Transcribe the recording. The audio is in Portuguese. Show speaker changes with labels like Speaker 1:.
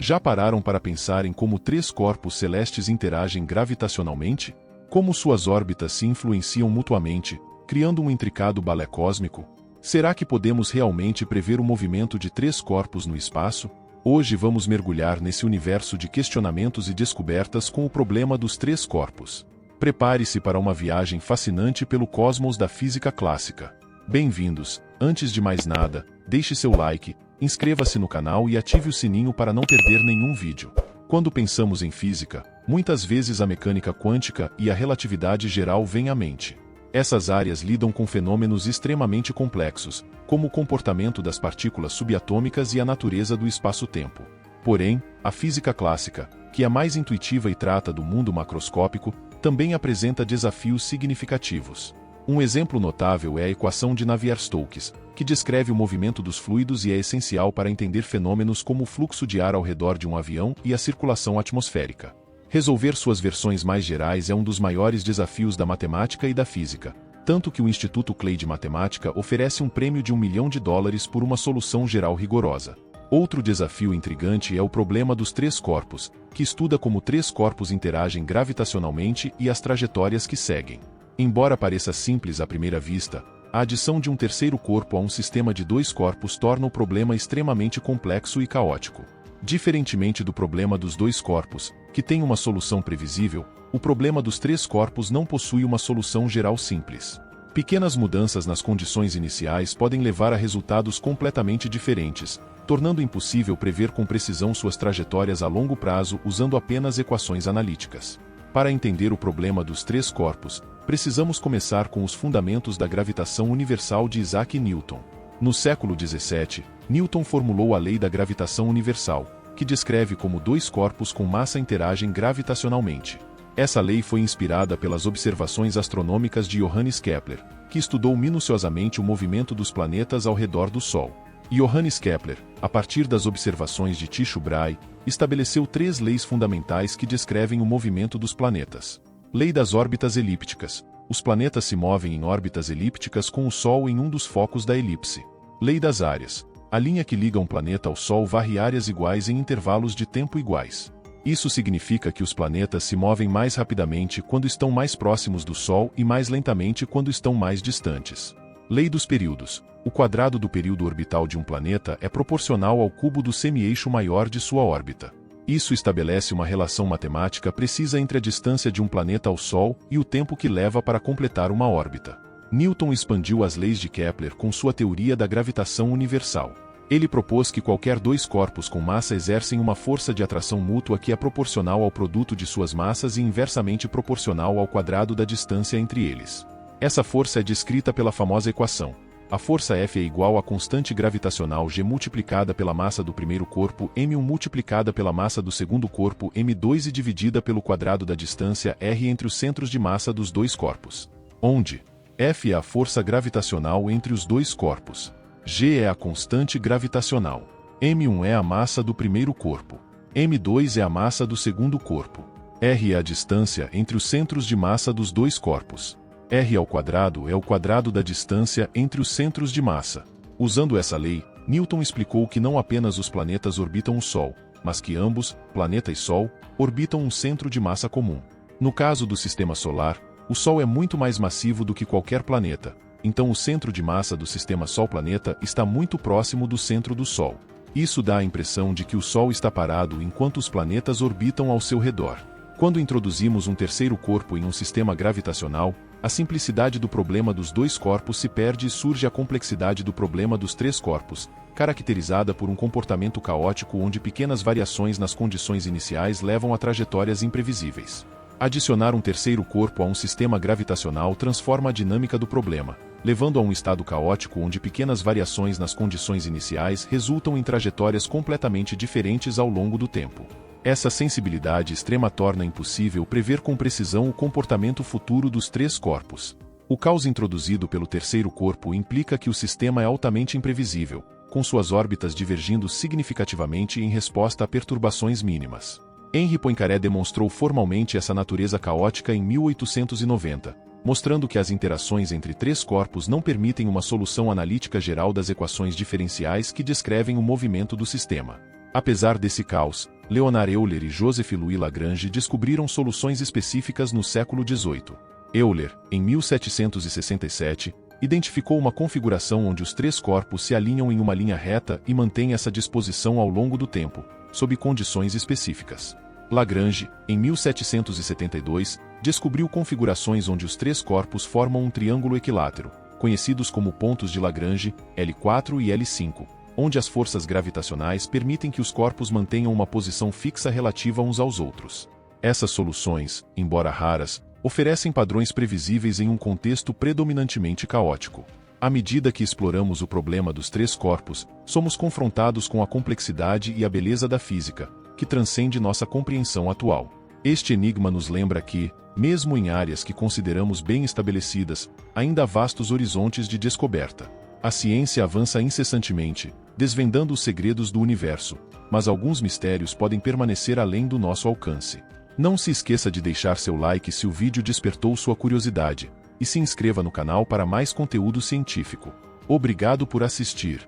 Speaker 1: Já pararam para pensar em como três corpos celestes interagem gravitacionalmente? Como suas órbitas se influenciam mutuamente, criando um intricado balé cósmico? Será que podemos realmente prever o movimento de três corpos no espaço? Hoje vamos mergulhar nesse universo de questionamentos e descobertas com o problema dos três corpos. Prepare-se para uma viagem fascinante pelo cosmos da física clássica. Bem-vindos! Antes de mais nada, deixe seu like, inscreva-se no canal e ative o sininho para não perder nenhum vídeo. Quando pensamos em física, muitas vezes a mecânica quântica e a relatividade geral vêm à mente. Essas áreas lidam com fenômenos extremamente complexos, como o comportamento das partículas subatômicas e a natureza do espaço-tempo. Porém, a física clássica, que é mais intuitiva e trata do mundo macroscópico, também apresenta desafios significativos. Um exemplo notável é a equação de Navier-Stokes, que descreve o movimento dos fluidos e é essencial para entender fenômenos como o fluxo de ar ao redor de um avião e a circulação atmosférica. Resolver suas versões mais gerais é um dos maiores desafios da matemática e da física, tanto que o Instituto Clay de Matemática oferece um prêmio de $1 milhão por uma solução geral rigorosa. Outro desafio intrigante é o problema dos três corpos, que estuda como três corpos interagem gravitacionalmente e as trajetórias que seguem. Embora pareça simples à primeira vista, a adição de um terceiro corpo a um sistema de dois corpos torna o problema extremamente complexo e caótico. Diferentemente do problema dos dois corpos, que tem uma solução previsível, o problema dos três corpos não possui uma solução geral simples. Pequenas mudanças nas condições iniciais podem levar a resultados completamente diferentes, tornando impossível prever com precisão suas trajetórias a longo prazo usando apenas equações analíticas. Para entender o problema dos três corpos, precisamos começar com os fundamentos da gravitação universal de Isaac Newton. No século XVII, Newton formulou a lei da gravitação universal, que descreve como dois corpos com massa interagem gravitacionalmente. Essa lei foi inspirada pelas observações astronômicas de Johannes Kepler, que estudou minuciosamente o movimento dos planetas ao redor do Sol. Johannes Kepler, a partir das observações de Tycho Brahe, estabeleceu três leis fundamentais que descrevem o movimento dos planetas. Lei das órbitas elípticas. Os planetas se movem em órbitas elípticas com o Sol em um dos focos da elipse. Lei das áreas. A linha que liga um planeta ao Sol varre áreas iguais em intervalos de tempo iguais. Isso significa que os planetas se movem mais rapidamente quando estão mais próximos do Sol e mais lentamente quando estão mais distantes. Lei dos períodos. O quadrado do período orbital de um planeta é proporcional ao cubo do semi-eixo maior de sua órbita. Isso estabelece uma relação matemática precisa entre a distância de um planeta ao Sol e o tempo que leva para completar uma órbita. Newton expandiu as leis de Kepler com sua teoria da gravitação universal. Ele propôs que qualquer dois corpos com massa exercem uma força de atração mútua que é proporcional ao produto de suas massas e inversamente proporcional ao quadrado da distância entre eles. Essa força é descrita pela famosa equação. A força F é igual à constante gravitacional g multiplicada pela massa do primeiro corpo m1 multiplicada pela massa do segundo corpo m2 e dividida pelo quadrado da distância r entre os centros de massa dos dois corpos. Onde F é a força gravitacional entre os dois corpos. G é a constante gravitacional. M1 é a massa do primeiro corpo. M2 é a massa do segundo corpo. R é a distância entre os centros de massa dos dois corpos. R ao quadrado é o quadrado da distância entre os centros de massa. Usando essa lei, Newton explicou que não apenas os planetas orbitam o Sol, mas que ambos, planeta e Sol, orbitam um centro de massa comum. No caso do Sistema Solar, o Sol é muito mais massivo do que qualquer planeta, então o centro de massa do sistema Sol-planeta está muito próximo do centro do Sol. Isso dá a impressão de que o Sol está parado enquanto os planetas orbitam ao seu redor. Quando introduzimos um terceiro corpo em um sistema gravitacional, a simplicidade do problema dos dois corpos se perde e surge a complexidade do problema dos três corpos, caracterizada por um comportamento caótico onde pequenas variações nas condições iniciais levam a trajetórias imprevisíveis. Adicionar um terceiro corpo a um sistema gravitacional transforma a dinâmica do problema, levando a um estado caótico onde pequenas variações nas condições iniciais resultam em trajetórias completamente diferentes ao longo do tempo. Essa sensibilidade extrema torna impossível prever com precisão o comportamento futuro dos três corpos. O caos introduzido pelo terceiro corpo implica que o sistema é altamente imprevisível, com suas órbitas divergindo significativamente em resposta a perturbações mínimas. Henri Poincaré demonstrou formalmente essa natureza caótica em 1890, mostrando que as interações entre três corpos não permitem uma solução analítica geral das equações diferenciais que descrevem o movimento do sistema. Apesar desse caos, Leonard Euler e Joseph Louis Lagrange descobriram soluções específicas no século XVIII. Euler, em 1767, identificou uma configuração onde os três corpos se alinham em uma linha reta e mantém essa disposição ao longo do tempo, sob condições específicas. Lagrange, em 1772, descobriu configurações onde os três corpos formam um triângulo equilátero, conhecidos como pontos de Lagrange, L4 e L5, onde as forças gravitacionais permitem que os corpos mantenham uma posição fixa relativa uns aos outros. Essas soluções, embora raras, oferecem padrões previsíveis em um contexto predominantemente caótico. À medida que exploramos o problema dos três corpos, somos confrontados com a complexidade e a beleza da física, que transcende nossa compreensão atual. Este enigma nos lembra que, mesmo em áreas que consideramos bem estabelecidas, ainda há vastos horizontes de descoberta. A ciência avança incessantemente, desvendando os segredos do universo, mas alguns mistérios podem permanecer além do nosso alcance. Não se esqueça de deixar seu like se o vídeo despertou sua curiosidade, e se inscreva no canal para mais conteúdo científico. Obrigado por assistir.